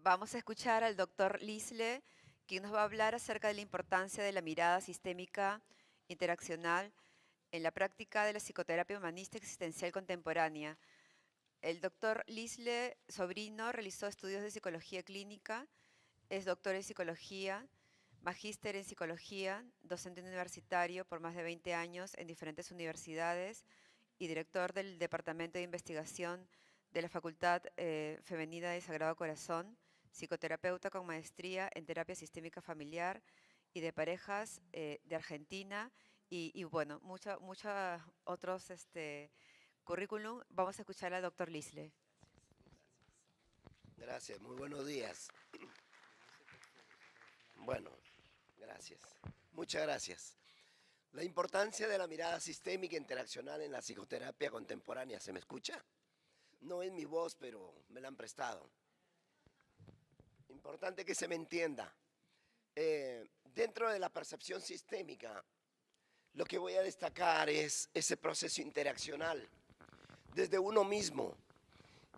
Vamos a escuchar al doctor Lisle, quien nos va a hablar acerca de la importancia de la mirada sistémica interaccional en la práctica de la psicoterapia humanista existencial contemporánea. El doctor Lisle Sobrino realizó estudios de psicología clínica, es doctor en psicología, magíster en psicología, docente universitario por más de 20 años en diferentes universidades y director del Departamento de Investigación de la Facultad Femenina de Sagrado Corazón, psicoterapeuta con maestría en terapia sistémica familiar y de parejas de Argentina y bueno, muchos otros currículum. Vamos a escuchar al doctor Lisle. Gracias, muy buenos días. Bueno, gracias. Muchas gracias. La importancia de la mirada sistémica interaccional en la psicoterapia contemporánea. ¿Se me escucha? No es mi voz, pero me la han prestado. Importante que se me entienda. Dentro de la percepción sistémica, lo que voy a destacar es ese proceso interaccional desde uno mismo.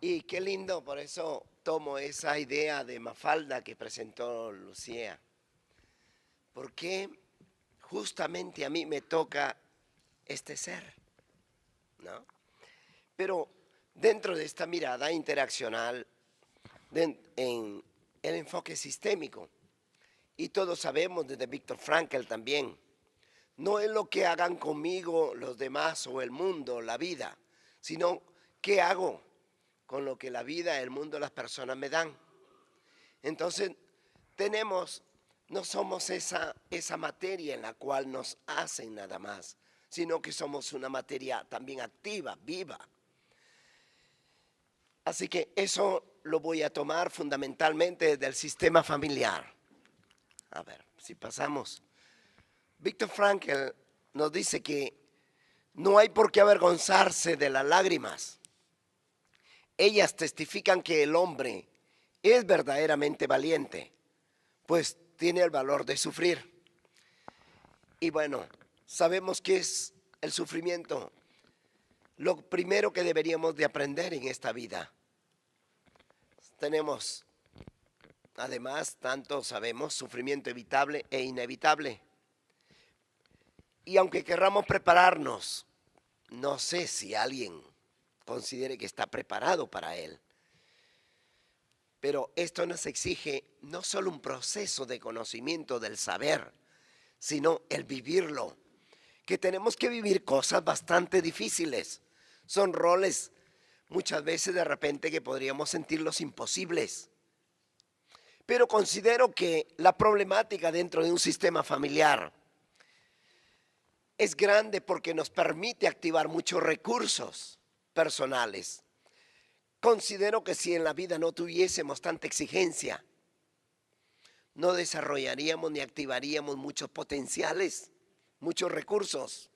Y qué lindo, por eso tomo esa idea de Mafalda que presentó Lucía. Porque justamente a mí me toca este ser, ¿no? Pero dentro de esta mirada interaccional, en el enfoque sistémico, y todos sabemos desde Viktor Frankl también, no es lo que hagan conmigo los demás o el mundo, la vida, sino qué hago con lo que la vida, el mundo, las personas me dan. Entonces, no somos esa materia en la cual nos hacen nada más, sino que somos una materia también activa, viva. Así que eso lo voy a tomar fundamentalmente desde el sistema familiar. A ver, si pasamos. Viktor Frankl nos dice que no hay por qué avergonzarse de las lágrimas. Ellas testifican que el hombre es verdaderamente valiente, pues tiene el valor de sufrir. Y bueno, sabemos que es el sufrimiento lo primero que deberíamos de aprender en esta vida. Tenemos, además, tanto sabemos, sufrimiento evitable e inevitable. Y aunque querramos prepararnos, no sé si alguien considere que está preparado para él. Pero esto nos exige no solo un proceso de conocimiento del saber, sino el vivirlo. Que tenemos que vivir cosas bastante difíciles. Son roles muchas veces de repente que podríamos sentirlos imposibles. Pero considero que la problemática dentro de un sistema familiar es grande porque nos permite activar muchos recursos personales. Considero que si en la vida no tuviésemos tanta exigencia, no desarrollaríamos ni activaríamos muchos potenciales, muchos recursos.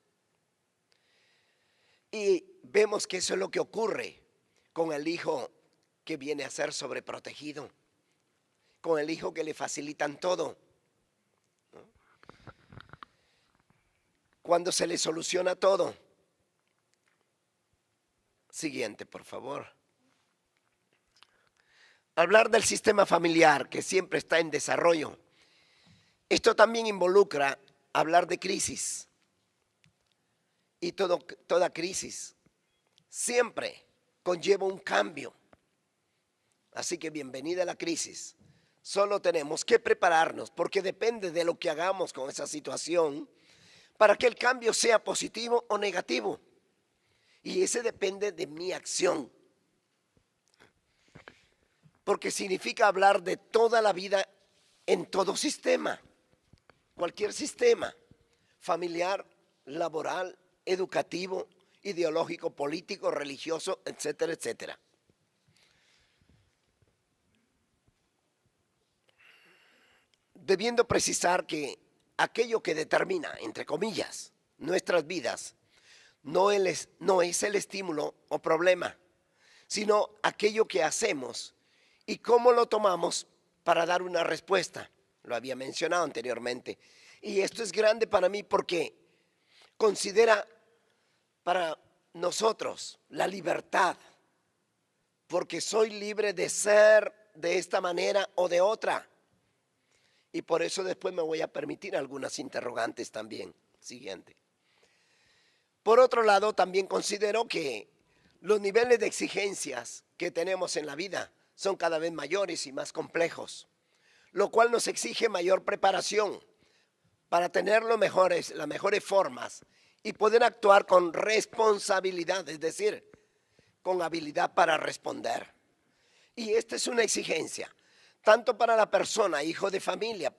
Y vemos que eso es lo que ocurre con el hijo que viene a ser sobreprotegido, con el hijo que le facilitan todo, ¿no? Cuando se le soluciona todo. Siguiente, por favor. Hablar del sistema familiar que siempre está en desarrollo. Esto también involucra hablar de crisis. Y toda crisis siempre conlleva un cambio. Así que bienvenida a la crisis. Solo tenemos que prepararnos porque depende de lo que hagamos con esa situación para que el cambio sea positivo o negativo. Y ese depende de mi acción. Porque significa hablar de toda la vida en todo sistema, cualquier sistema, familiar, laboral, educativo, ideológico, político, religioso, etcétera, etcétera. Debiendo precisar que aquello que determina, entre comillas, nuestras vidas, no es el estímulo o problema, sino aquello que hacemos y cómo lo tomamos para dar una respuesta. Lo había mencionado anteriormente. Y esto es grande para mí porque considera para nosotros la libertad, porque soy libre de ser de esta manera o de otra. Y por eso después me voy a permitir algunas interrogantes también. Siguiente. Por otro lado, también considero que los niveles de exigencias que tenemos en la vida son cada vez mayores y más complejos, lo cual nos exige mayor preparación para tener las mejores formas y poder actuar con responsabilidad, es decir, con habilidad para responder. Y esta es una exigencia, tanto para la persona, hijo de familia,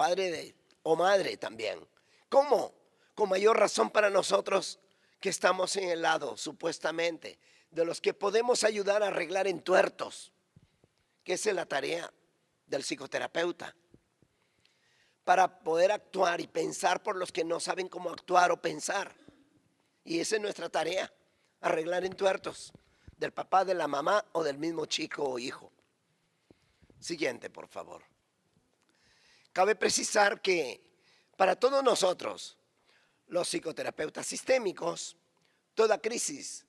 o madre también, como con mayor razón para nosotros que estamos en el lado, supuestamente, de los que podemos ayudar a arreglar entuertos, que esa es la tarea del psicoterapeuta, para poder actuar y pensar por los que no saben cómo actuar o pensar. Y esa es nuestra tarea, arreglar entuertos del papá, de la mamá o del mismo chico o hijo. Siguiente, por favor. Cabe precisar que para todos nosotros, los psicoterapeutas sistémicos, toda crisis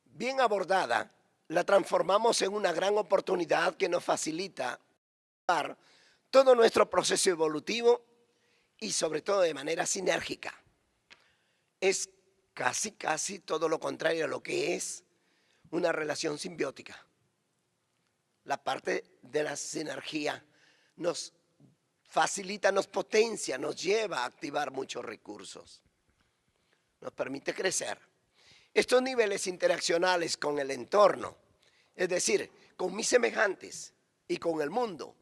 bien abordada la transformamos en una gran oportunidad que nos facilita todo nuestro proceso evolutivo y sobre todo de manera sinérgica. Es casi todo lo contrario a lo que es una relación simbiótica. La parte de la sinergia nos facilita, nos potencia, nos lleva a activar muchos recursos. Nos permite crecer. Estos niveles interaccionales con el entorno, es decir, con mis semejantes y con el mundo,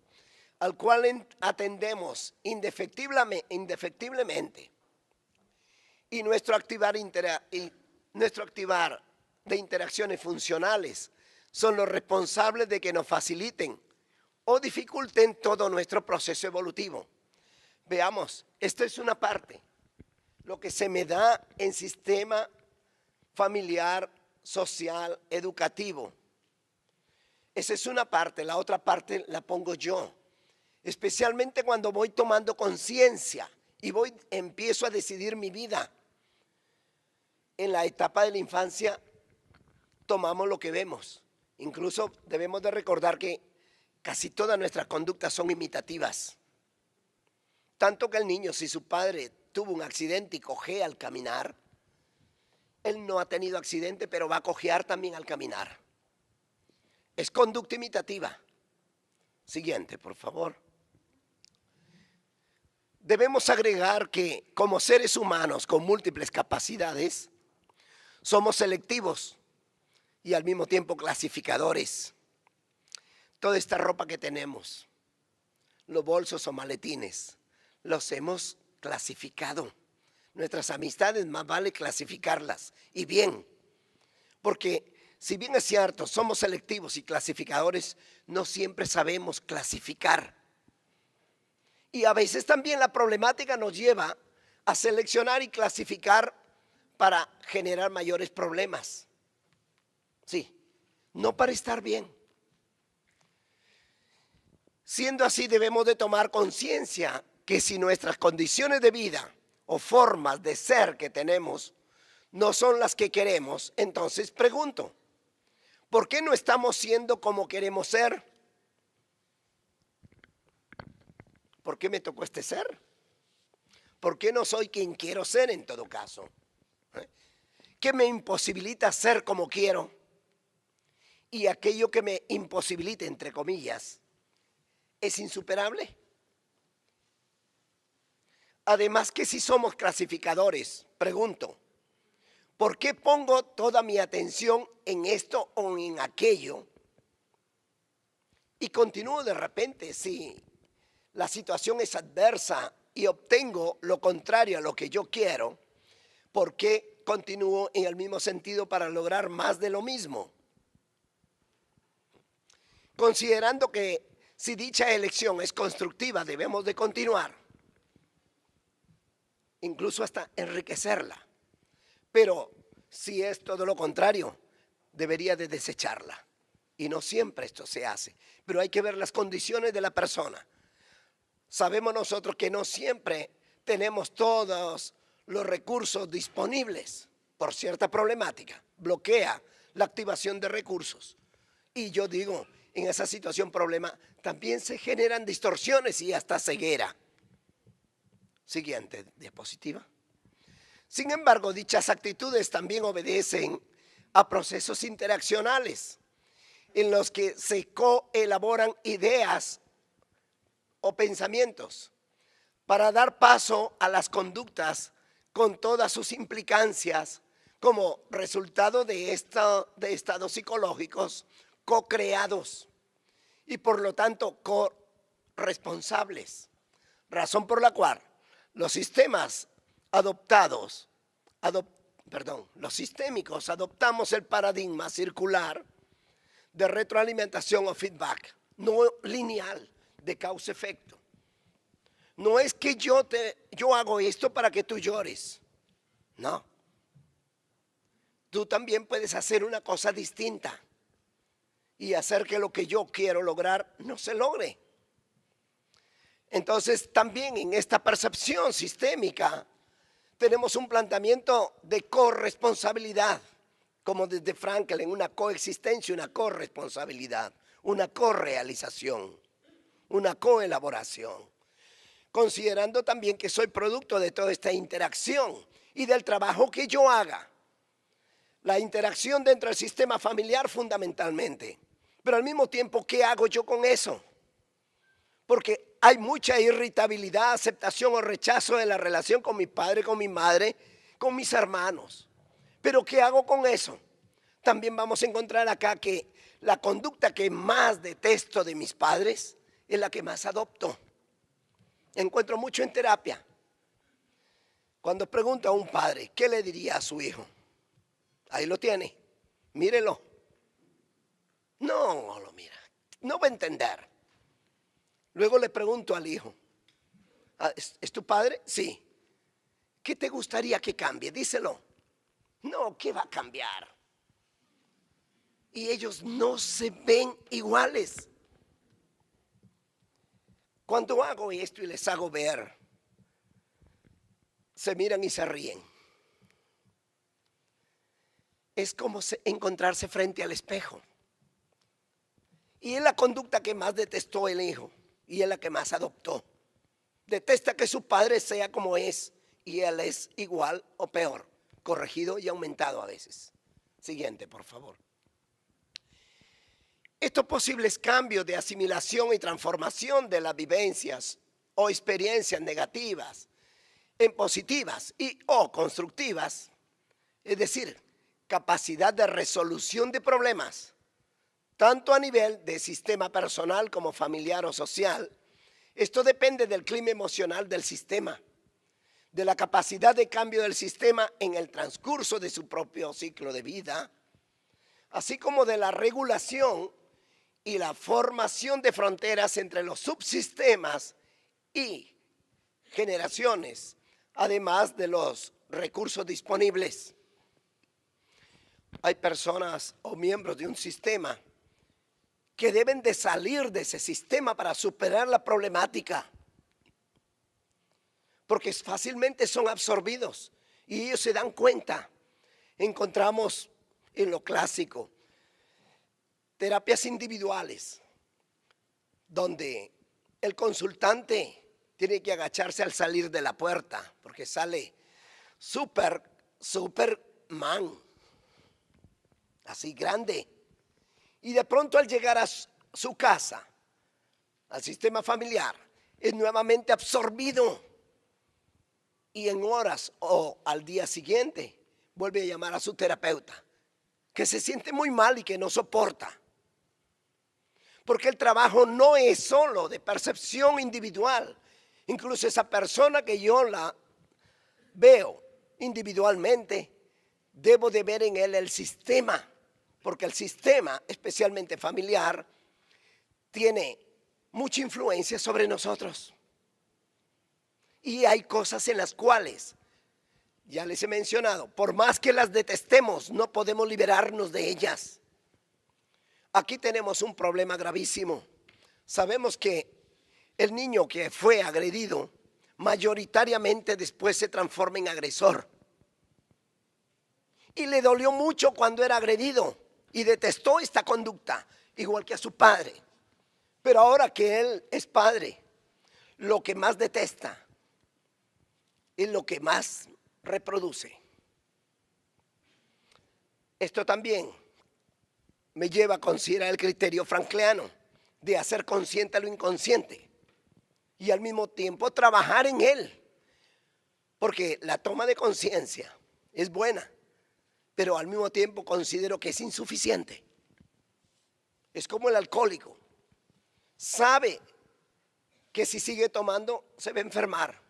al cual atendemos indefectiblemente, y nuestro activar de interacciones funcionales son los responsables de que nos faciliten o dificulten todo nuestro proceso evolutivo. Veamos, esta es una parte, lo que se me da en sistema familiar, social, educativo. Esa es una parte, la otra parte la pongo yo. Especialmente cuando voy tomando conciencia y empiezo a decidir mi vida. En la etapa de la infancia tomamos lo que vemos. Incluso debemos de recordar que casi todas nuestras conductas son imitativas. Tanto que el niño, si su padre tuvo un accidente y cojea al caminar, él no ha tenido accidente, pero va a cojear también al caminar. Es conducta imitativa. Siguiente, por favor. Debemos agregar que como seres humanos con múltiples capacidades, somos selectivos y al mismo tiempo clasificadores. Toda esta ropa que tenemos, los bolsos o maletines, los hemos clasificado. Nuestras amistades más vale clasificarlas, y bien, porque si bien es cierto, somos selectivos y clasificadores, no siempre sabemos clasificar. Y a veces también la problemática nos lleva a seleccionar y clasificar para generar mayores problemas. Sí, no para estar bien. Siendo así, debemos de tomar conciencia que si nuestras condiciones de vida o formas de ser que tenemos no son las que queremos, entonces pregunto, ¿por qué no estamos siendo como queremos ser? ¿Por qué me tocó este ser? ¿Por qué no soy quien quiero ser en todo caso? ¿Qué me imposibilita ser como quiero? Y aquello que me imposibilita, entre comillas, ¿es insuperable? Además que si somos clasificadores, pregunto, ¿por qué pongo toda mi atención en esto o en aquello? Y continúo de repente, si la situación es adversa y obtengo lo contrario a lo que yo quiero, ¿por qué continúo en el mismo sentido para lograr más de lo mismo? Considerando que si dicha elección es constructiva, debemos de continuar, incluso hasta enriquecerla. Pero si es todo lo contrario, debería de desecharla. Y no siempre esto se hace, pero hay que ver las condiciones de la persona. Sabemos nosotros que no siempre tenemos todos los recursos disponibles por cierta problemática. Bloquea la activación de recursos. Y yo digo, en esa situación problema, también se generan distorsiones y hasta ceguera. Siguiente diapositiva. Sin embargo, dichas actitudes también obedecen a procesos interaccionales en los que se coelaboran ideas o pensamientos para dar paso a las conductas con todas sus implicancias como resultado de estados psicológicos co-creados y por lo tanto corresponsables, razón por la cual los sistemas los sistémicos adoptamos el paradigma circular de retroalimentación o feedback, no lineal, de causa-efecto. No es que yo hago esto para que tú llores, no. Tú también puedes hacer una cosa distinta y hacer que lo que yo quiero lograr no se logre. Entonces, también en esta percepción sistémica tenemos un planteamiento de corresponsabilidad, como desde Franklin, una coexistencia, una corresponsabilidad, una correalización, una coelaboración, considerando también que soy producto de toda esta interacción y del trabajo que yo haga. La interacción dentro del sistema familiar fundamentalmente, pero al mismo tiempo, ¿qué hago yo con eso? Porque hay mucha irritabilidad, aceptación o rechazo de la relación con mi padre, con mi madre, con mis hermanos. Pero ¿qué hago con eso? También vamos a encontrar acá que la conducta que más detesto de mis padres es la que más adopto. Encuentro mucho en terapia. Cuando pregunto a un padre, ¿qué le diría a su hijo? Ahí lo tiene, mírelo. No lo mira, no va a entender. Luego le pregunto al hijo, ¿es tu padre? Sí. ¿Qué te gustaría que cambie? Díselo. No, ¿qué va a cambiar? Y ellos no se ven iguales. Cuando hago esto y les hago ver, se miran y se ríen. Es como encontrarse frente al espejo. Y es la conducta que más detestó el hijo y es la que más adoptó. Detesta que su padre sea como es y él es igual o peor, corregido y aumentado a veces. Siguiente, por favor. Estos posibles cambios de asimilación y transformación de las vivencias o experiencias negativas en positivas y o constructivas, es decir, capacidad de resolución de problemas, tanto a nivel de sistema personal como familiar o social. Esto depende del clima emocional del sistema, de la capacidad de cambio del sistema en el transcurso de su propio ciclo de vida, así como de la regulación y la formación de fronteras entre los subsistemas y generaciones, además de los recursos disponibles. Hay personas o miembros de un sistema que deben de salir de ese sistema para superar la problemática, porque fácilmente son absorbidos y ellos se dan cuenta. Encontramos en lo clásico terapias individuales, donde el consultante tiene que agacharse al salir de la puerta, porque sale Superman, así grande. Y de pronto al llegar a su casa, al sistema familiar, es nuevamente absorbido. Y en horas o al día siguiente vuelve a llamar a su terapeuta, que se siente muy mal y que no soporta. Porque el trabajo no es solo de percepción individual. Incluso esa persona que yo la veo individualmente, debo de ver en él el sistema. Porque el sistema, especialmente familiar, tiene mucha influencia sobre nosotros. Y hay cosas en las cuales, ya les he mencionado, por más que las detestemos, no podemos liberarnos de ellas. Aquí tenemos un problema gravísimo. Sabemos que el niño que fue agredido, mayoritariamente después se transforma en agresor. Y le dolió mucho cuando era agredido y detestó esta conducta. igual que a su padre. Pero ahora que él es padre, lo que más detesta es lo que más reproduce. Esto también me lleva a considerar el criterio frankliano de hacer consciente lo inconsciente y al mismo tiempo trabajar en él, porque la toma de conciencia es buena, pero al mismo tiempo considero que es insuficiente. Es como el alcohólico, sabe que si sigue tomando se va a enfermar,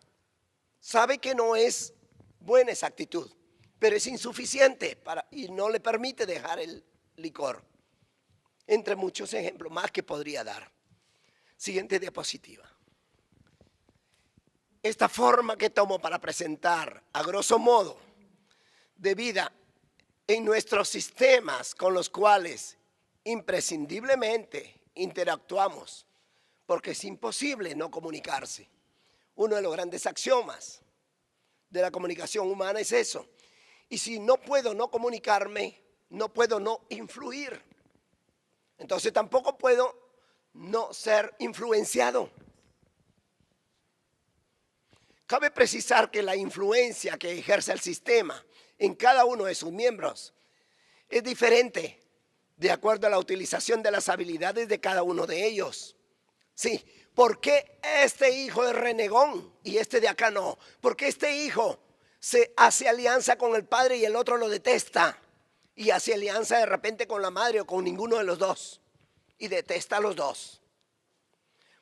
sabe que no es buena esa actitud, pero es insuficiente y no le permite dejar el licor. Entre muchos ejemplos más que podría dar. Siguiente diapositiva. Esta forma que tomo para presentar, a grosso modo, de vida en nuestros sistemas con los cuales imprescindiblemente interactuamos, porque es imposible no comunicarse. Uno de los grandes axiomas de la comunicación humana es eso. Y si no puedo no comunicarme, no puedo no influir. Entonces tampoco puedo no ser influenciado. Cabe precisar que la influencia que ejerce el sistema en cada uno de sus miembros es diferente de acuerdo a la utilización de las habilidades de cada uno de ellos. Sí, ¿por qué este hijo es renegón y este de acá no? ¿Por qué este hijo se hace alianza con el padre y el otro lo detesta? Y hace alianza de repente con la madre o con ninguno de los dos. Y detesta a los dos.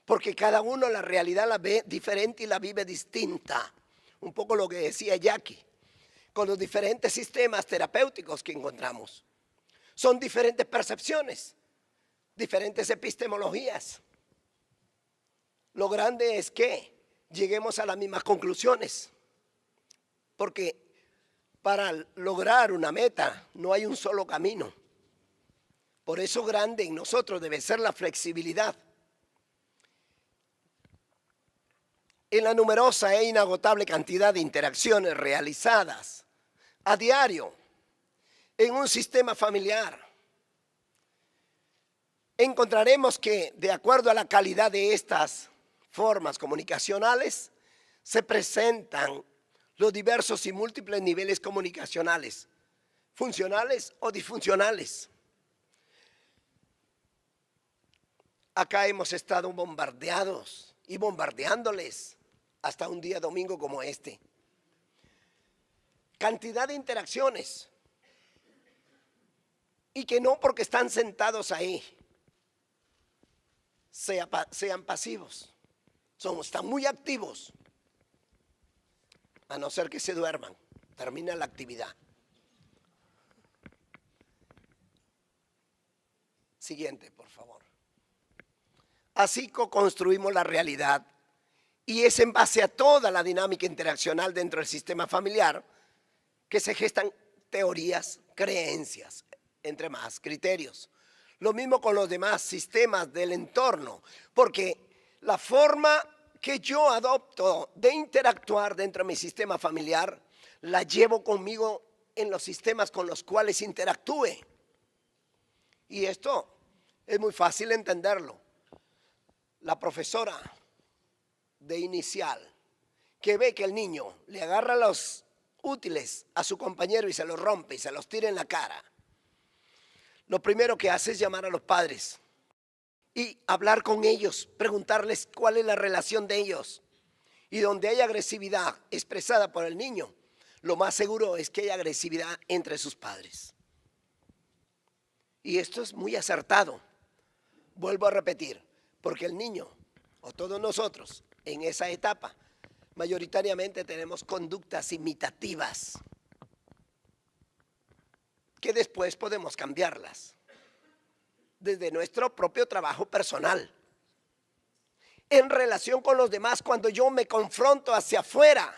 Porque cada uno la realidad la ve diferente y la vive distinta. Un poco lo que decía Jackie. Con los diferentes sistemas terapéuticos que encontramos. Son diferentes percepciones, diferentes epistemologías. Lo grande es que lleguemos a las mismas conclusiones. Porque para lograr una meta no hay un solo camino. Por eso grande en nosotros debe ser la flexibilidad. En la numerosa e inagotable cantidad de interacciones realizadas a diario en un sistema familiar, encontraremos que de acuerdo a la calidad de estas formas comunicacionales se presentan los diversos y múltiples niveles comunicacionales, funcionales o disfuncionales. Acá hemos estado bombardeados y bombardeándoles hasta un día domingo como este. Cantidad de interacciones y que no porque están sentados ahí sean pasivos, están muy activos, a no ser que se duerman, termina la actividad. Siguiente, por favor. Así co-construimos la realidad y es en base a toda la dinámica interaccional dentro del sistema familiar que se gestan teorías, creencias, entre más criterios. Lo mismo con los demás sistemas del entorno, porque la forma que yo adopto de interactuar dentro de mi sistema familiar la llevo conmigo en los sistemas con los cuales interactúe. Y esto es muy fácil entenderlo. La profesora de inicial que ve que el niño le agarra los útiles a su compañero y se los rompe y se los tira en la cara, lo primero que hace es llamar a los padres y hablar con ellos, preguntarles cuál es la relación de ellos. Y donde hay agresividad expresada por el niño, lo más seguro es que hay agresividad entre sus padres. Y esto es muy acertado. Vuelvo a repetir, porque el niño, o todos nosotros, en esa etapa, mayoritariamente tenemos conductas imitativas, que después podemos cambiarlas, desde nuestro propio trabajo personal. En relación con los demás, cuando yo me confronto hacia afuera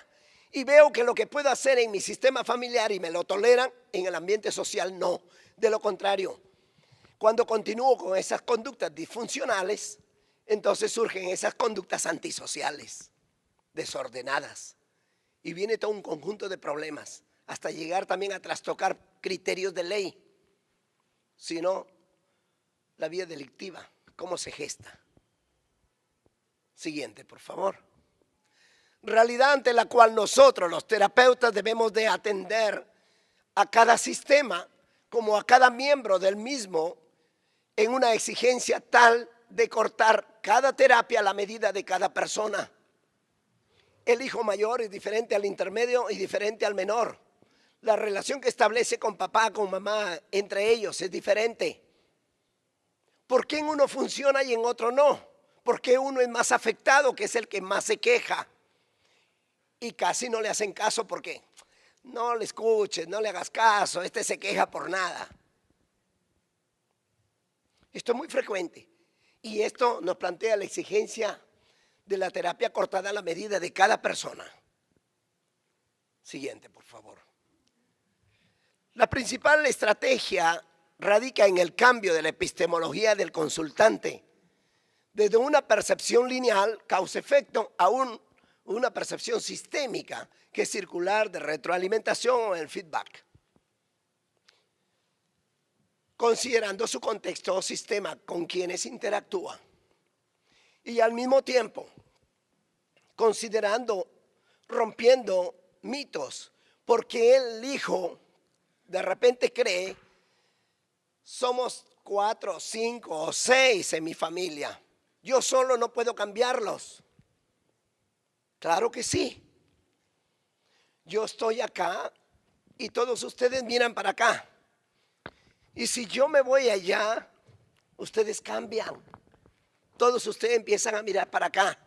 y veo que lo que puedo hacer en mi sistema familiar y me lo toleran, en el ambiente social no. De lo contrario, cuando continúo con esas conductas disfuncionales, entonces surgen esas conductas antisociales, desordenadas. Y viene todo un conjunto de problemas, hasta llegar también a trastocar criterios de ley. Si no, la vía delictiva, cómo se gesta. Siguiente, por favor. Realidad ante la cual nosotros, los terapeutas, debemos de atender a cada sistema como a cada miembro del mismo en una exigencia tal de cortar cada terapia a la medida de cada persona. El hijo mayor es diferente al intermedio y diferente al menor. La relación que establece con papá, con mamá, entre ellos es diferente. ¿Por qué en uno funciona y en otro no? ¿Por qué uno es más afectado, que es el que más se queja? Y casi no le hacen caso porque no le escuches, no le hagas caso, este se queja por nada. Esto es muy frecuente y esto nos plantea la exigencia de la terapia cortada a la medida de cada persona. Siguiente, por favor. La principal estrategia radica en el cambio de la epistemología del consultante desde una percepción lineal, causa-efecto, a una percepción sistémica que es circular de retroalimentación o el feedback, considerando su contexto o sistema con quienes interactúa y al mismo tiempo considerando, rompiendo mitos, porque el hijo de repente cree somos 4, 5 o 6 en mi familia, yo solo no puedo cambiarlos. Claro que sí. Yo estoy acá y todos ustedes miran para acá. Y si yo me voy allá, ustedes cambian. Todos ustedes empiezan a mirar para acá.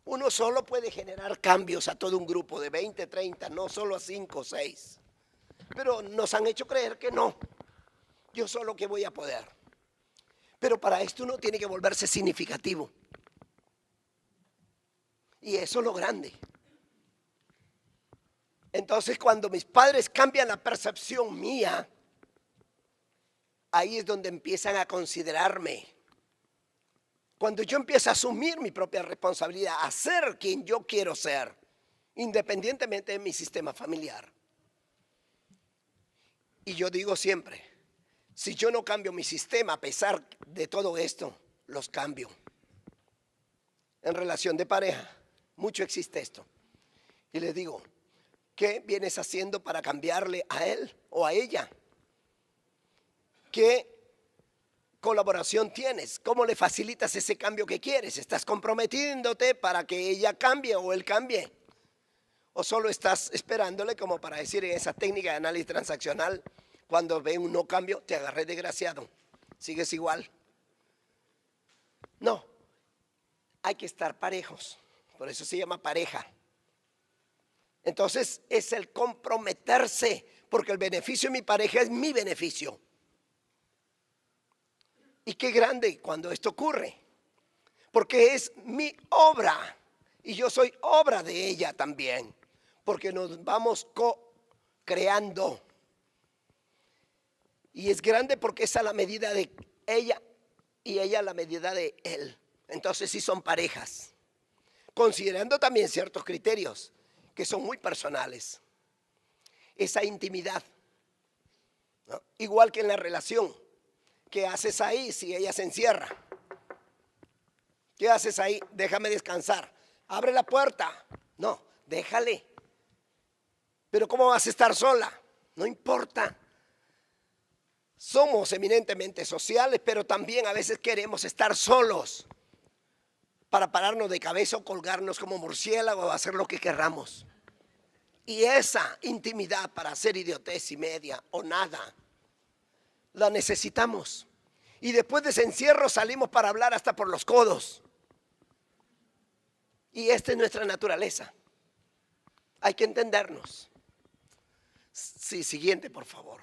Uno solo puede generar cambios a todo un grupo de 20, 30, no solo a 5 o 6. Pero nos han hecho creer que no. Yo solo que voy a poder. Pero para esto uno tiene que volverse significativo. Y eso es lo grande. Entonces, cuando mis padres cambian la percepción mía, ahí es donde empiezan a considerarme. Cuando yo empiezo a asumir mi propia responsabilidad, a ser quien yo quiero ser, independientemente de mi sistema familiar. Y yo digo siempre, si yo no cambio mi sistema, a pesar de todo esto, los cambio. En relación de pareja, mucho existe esto. Y les digo, ¿qué vienes haciendo para cambiarle a él o a ella? ¿Qué colaboración tienes? ¿Cómo le facilitas ese cambio que quieres? ¿Estás comprometiéndote para que ella cambie o él cambie? ¿O solo estás esperándole como para decir en esa técnica de análisis transaccional, cuando ve un no cambio, te agarré desgraciado, sigues igual? No, hay que estar parejos, por eso se llama pareja. Entonces es el comprometerse, porque el beneficio de mi pareja es mi beneficio. Y qué grande cuando esto ocurre, porque es mi obra y yo soy obra de ella también, porque nos vamos co-creando. Y es grande porque es a la medida de ella y ella a la medida de él. Entonces sí son parejas, considerando también ciertos criterios que son muy personales. Esa intimidad, ¿no? Igual que en la relación. ¿Qué haces ahí si ella se encierra? ¿Qué haces ahí? Déjame descansar. Abre la puerta. No, déjale. Pero ¿cómo vas a estar sola? No importa. Somos eminentemente sociales, pero también a veces queremos estar solos para pararnos de cabeza o colgarnos como murciélago o hacer lo que querramos. Y esa intimidad para hacer idiotez y media o nada, la necesitamos. Y después de ese encierro salimos para hablar hasta por los codos. Y esta es nuestra naturaleza. Hay que entendernos. Sí, siguiente, por favor.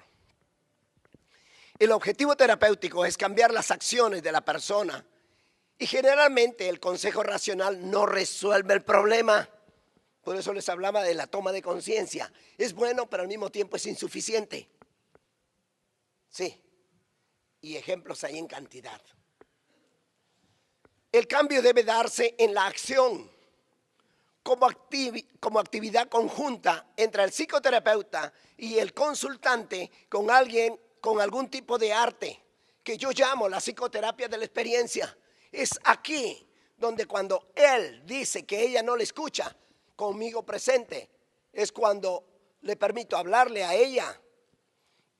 El objetivo terapéutico es cambiar las acciones de la persona. Y generalmente el consejo racional no resuelve el problema. Por eso les hablaba de la toma de conciencia. Es bueno, pero al mismo tiempo es insuficiente. Sí. Y ejemplos hay en cantidad. El cambio debe darse en la acción como actividad conjunta entre el psicoterapeuta y el consultante con alguien con algún tipo de arte que yo llamo la psicoterapia de la experiencia. Es aquí donde cuando él dice que ella no le escucha, conmigo presente, es cuando le permito hablarle a ella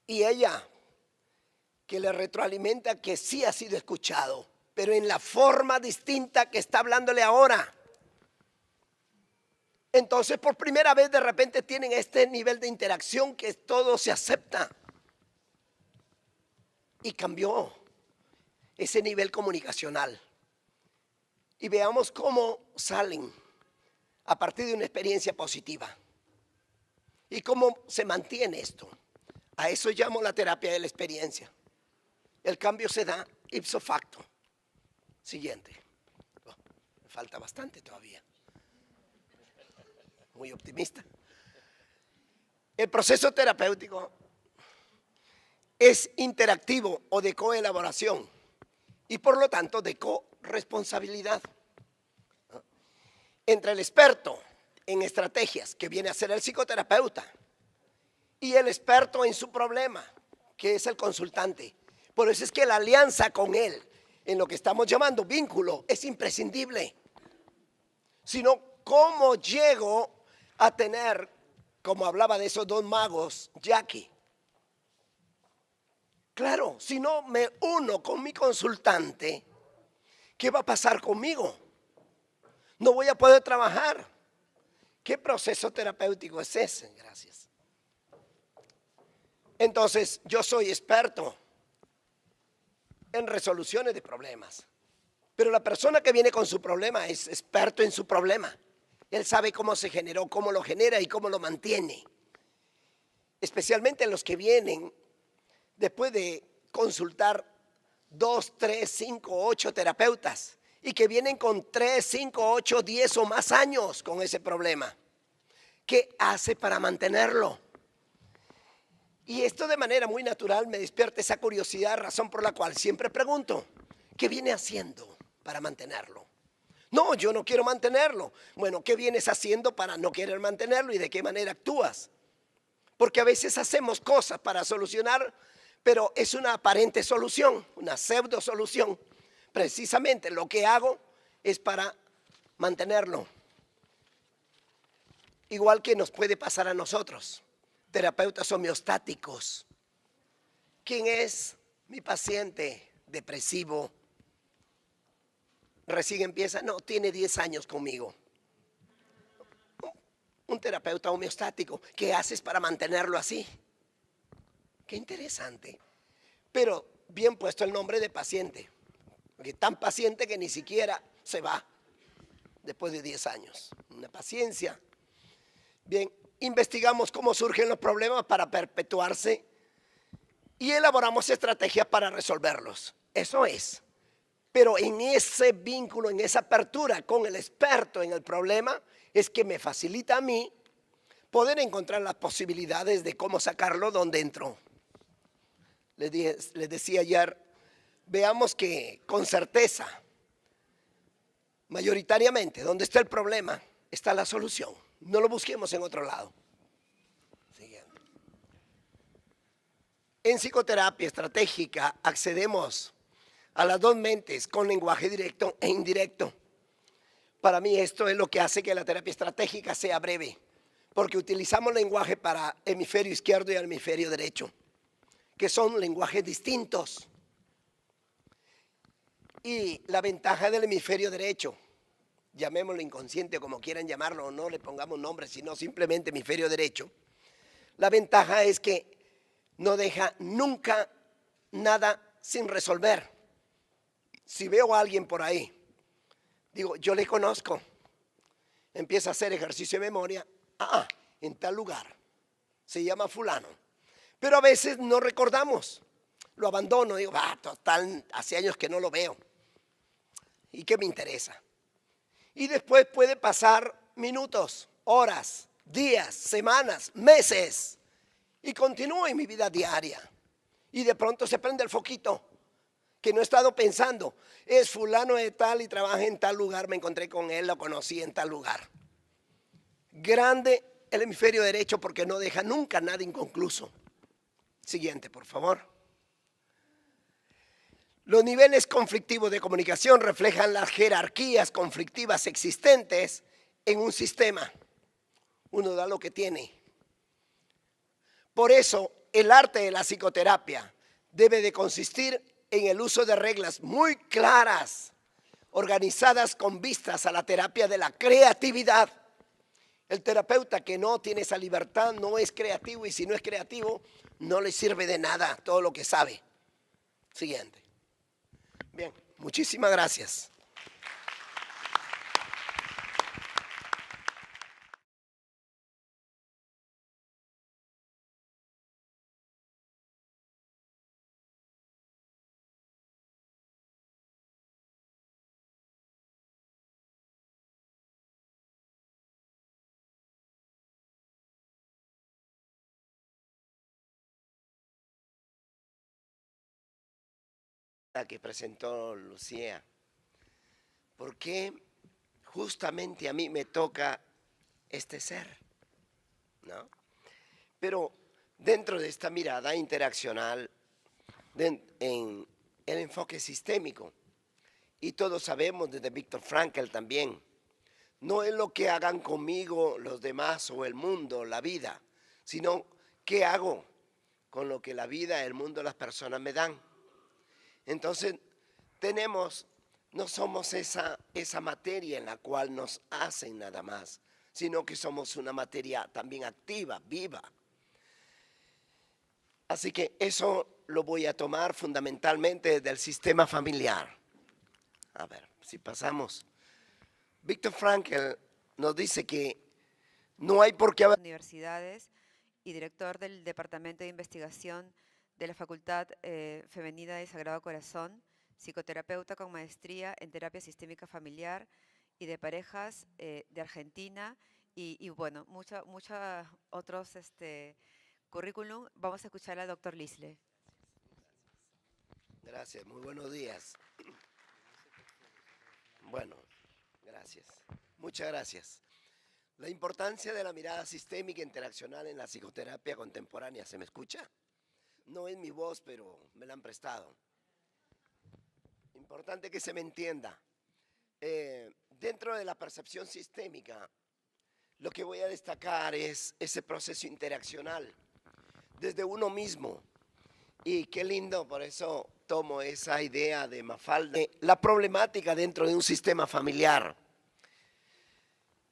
y ella que le retroalimenta que sí ha sido escuchado, pero en la forma distinta que está hablándole ahora. Entonces por primera vez de repente tienen este nivel de interacción que todo se acepta. Y cambió ese nivel comunicacional. Y veamos cómo salen a partir de una experiencia positiva. Y cómo se mantiene esto. A eso llamo la terapia de la experiencia. El cambio se da ipso facto. Siguiente. Oh, me falta bastante todavía. Muy optimista. El proceso terapéutico es interactivo o de coelaboración y por lo tanto de corresponsabilidad entre el experto en estrategias, que viene a ser el psicoterapeuta, y el experto en su problema, que es el consultante. Por eso es que la alianza con él, en lo que estamos llamando vínculo, es imprescindible. Sino, ¿cómo llego a tener, como hablaba de esos dos magos, Jackie? Claro, si no me uno con mi consultante, ¿qué va a pasar conmigo? No voy a poder trabajar. ¿Qué proceso terapéutico es ese? Gracias. Entonces, yo soy experto en resoluciones de problemas. Pero la persona que viene con su problema es experto en su problema. Él sabe cómo se generó, cómo lo genera y cómo lo mantiene. Especialmente los que vienen después de consultar 2, 3, 5, 8 terapeutas y que vienen con 3, 5, 8, 10 o más años con ese problema. ¿Qué hace para mantenerlo? Y esto de manera muy natural me despierta esa curiosidad, razón por la cual siempre pregunto, ¿qué viene haciendo para mantenerlo? No, yo no quiero mantenerlo. Bueno, ¿qué vienes haciendo para no querer mantenerlo y de qué manera actúas? Porque a veces hacemos cosas para solucionar, pero es una aparente solución, una pseudo solución. Precisamente lo que hago es para mantenerlo. Igual que nos puede pasar a nosotros, terapeutas homeostáticos. ¿Quién es mi paciente depresivo? Recién empieza, no, tiene 10 años conmigo. Un terapeuta homeostático, ¿qué haces para mantenerlo así? Qué interesante. Pero bien puesto el nombre de paciente, porque tan paciente que ni siquiera se va después de 10 años. Una paciencia. Bien, investigamos cómo surgen los problemas para perpetuarse y elaboramos estrategias para resolverlos. Eso es. Pero en ese vínculo, en esa apertura con el experto en el problema, es que me facilita a mí poder encontrar las posibilidades de cómo sacarlo donde entró. Les decía ayer, veamos que con certeza, mayoritariamente, donde está el problema, está la solución. No lo busquemos en otro lado. Siguiente. En psicoterapia estratégica accedemos a las dos mentes con lenguaje directo e indirecto. Para mí esto es lo que hace que la terapia estratégica sea breve, porque utilizamos lenguaje para hemisferio izquierdo y hemisferio derecho, que son lenguajes distintos. Y la ventaja del hemisferio derecho, llamémoslo inconsciente como quieran llamarlo, o no le pongamos nombre, sino simplemente hemisferio derecho, la ventaja es que no deja nunca nada sin resolver. Si veo a alguien por ahí, digo, yo le conozco, empieza a hacer ejercicio de memoria, en tal lugar, se llama fulano, pero a veces no recordamos, lo abandono, digo, total, hace años que no lo veo, ¿y qué me interesa? Y después puede pasar minutos, horas, días, semanas, meses, y continúo en mi vida diaria, y de pronto se prende el foquito, que no he estado pensando, es fulano de tal y trabaja en tal lugar, me encontré con él, lo conocí en tal lugar. Grande el hemisferio derecho porque no deja nunca nada inconcluso. Siguiente, por favor. Los niveles conflictivos de comunicación reflejan las jerarquías conflictivas existentes en un sistema. Uno da lo que tiene. Por eso, el arte de la psicoterapia debe de consistir en el uso de reglas muy claras, organizadas con vistas a la terapia de la creatividad. El terapeuta que no tiene esa libertad no es creativo, y si no es creativo, no le sirve de nada todo lo que sabe. Siguiente. Bien, muchísimas gracias. La que presentó Lucía. ¿Por qué justamente a mí me toca este ser? ¿No? Pero dentro de esta mirada interaccional, en el enfoque sistémico, y todos sabemos desde Viktor Frankl también, no es lo que hagan conmigo los demás o el mundo, la vida, sino qué hago con lo que la vida, el mundo, las personas me dan. Entonces, no somos esa materia en la cual nos hacen nada más, sino que somos una materia también activa, viva. Así que eso lo voy a tomar fundamentalmente del sistema familiar. A ver, si pasamos. Viktor Frankl nos dice que no hay por qué haber Universidades y director del Departamento de Investigación de la Facultad Femenina de Sagrado Corazón, psicoterapeuta con maestría en terapia sistémica familiar y de parejas de Argentina y bueno, muchos otros currículum. Vamos a escuchar al doctor Lisle. Gracias, muy buenos días. Bueno, gracias. Muchas gracias. La importancia de la mirada sistémica interaccional en la psicoterapia contemporánea. ¿Se me escucha? No es mi voz, pero me la han prestado. Importante que se me entienda. Dentro de la percepción sistémica, lo que voy a destacar es ese proceso interaccional desde uno mismo. Y qué lindo, por eso tomo esa idea de Mafalda. La problemática dentro de un sistema familiar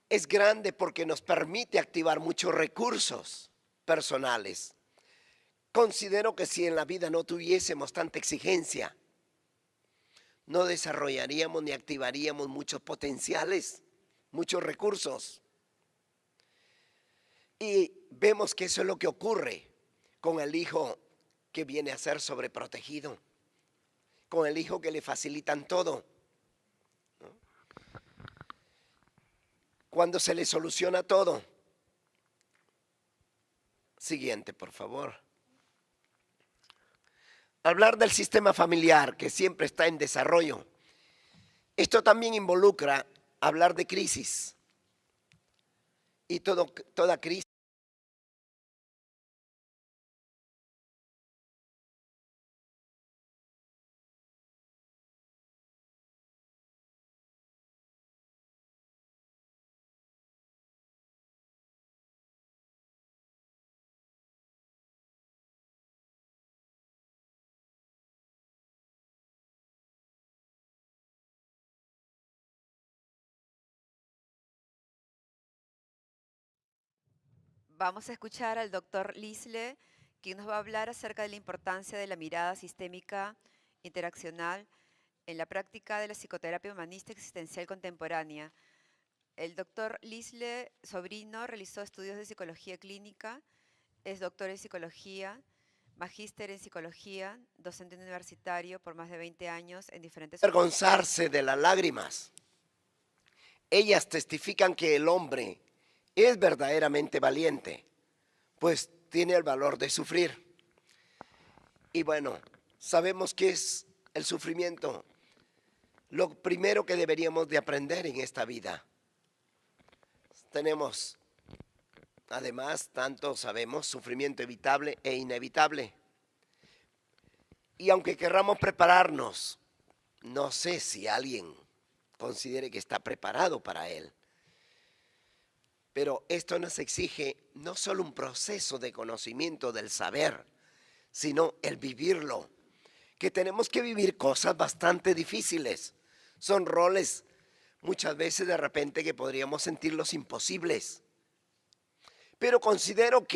es grande porque nos permite activar muchos recursos personales. Considero que si en la vida no tuviésemos tanta exigencia, no desarrollaríamos ni activaríamos muchos potenciales, muchos recursos. Y vemos que eso es lo que ocurre con el hijo que viene a ser sobreprotegido, con el hijo que le facilitan todo, ¿no? Cuando se le soluciona todo. Siguiente, por favor. Hablar del sistema familiar que siempre está en desarrollo. Esto también involucra hablar de crisis. Y toda crisis. Vamos a escuchar al doctor Lisle, quien nos va a hablar acerca de la importancia de la mirada sistémica interaccional en la práctica de la psicoterapia humanista existencial contemporánea. El doctor Lisle Sobrino realizó estudios de psicología clínica, es doctor en psicología, magíster en psicología, docente universitario por más de 20 años en diferentes... Avergonzarse de las lágrimas. Ellas testifican que el hombre es verdaderamente valiente, pues tiene el valor de sufrir. Y bueno, sabemos que es el sufrimiento lo primero que deberíamos de aprender en esta vida. Tenemos, además, tanto sabemos, sufrimiento evitable e inevitable. Y aunque querramos prepararnos, no sé si alguien considere que está preparado para él. Pero esto nos exige no solo un proceso de conocimiento del saber, sino el vivirlo. Que tenemos que vivir cosas bastante difíciles. Son roles muchas veces de repente que podríamos sentirlos imposibles. Pero considero que